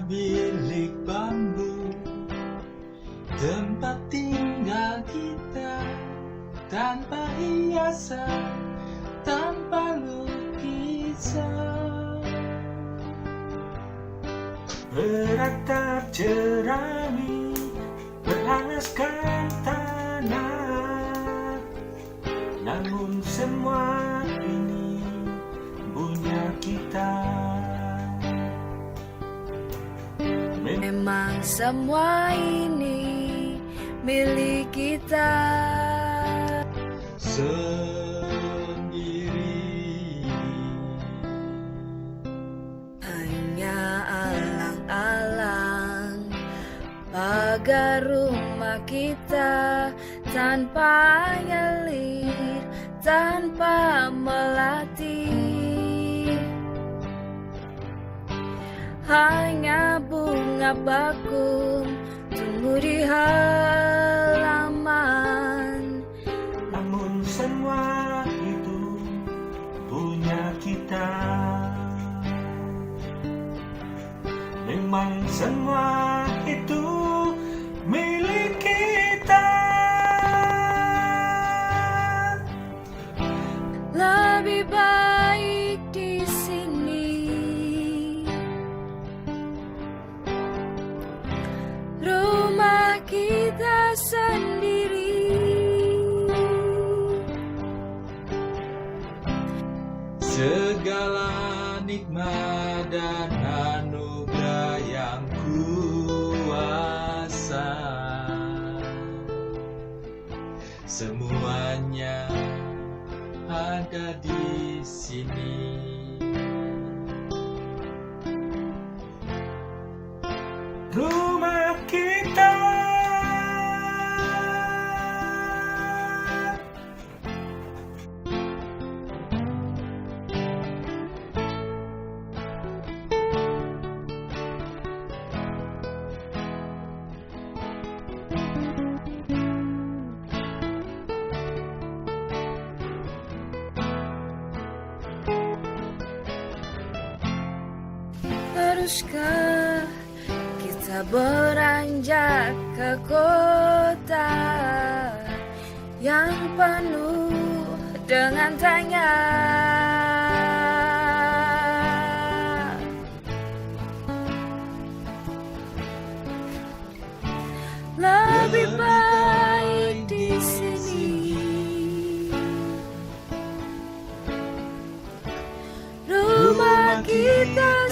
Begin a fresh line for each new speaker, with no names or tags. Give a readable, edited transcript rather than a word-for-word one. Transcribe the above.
bilik bambu, tempat tinggal kita, tanpa hiasan, tanpa lukisan. Beratap jerami berhanaskan tanah, namun semua ini punya kita.
Memang semua ini milik kita
sendiri.
Hanya alang-alang pagar rumah kita, tanpa nyelir, tanpa melatih. Hanya bunga bakung tumbuh di halaman,
Namun semua itu punya kita. Memang semua itu milik kita.
lebih baik di sini. Rumah kita sendiri.
Segala nikmat dan anugerah yang kuasa, semuanya ada di sini. Rumah kita.
Haruskah kita beranjak ke kota yang penuh dengan tanya? Lebih baik di sini. Rumah kita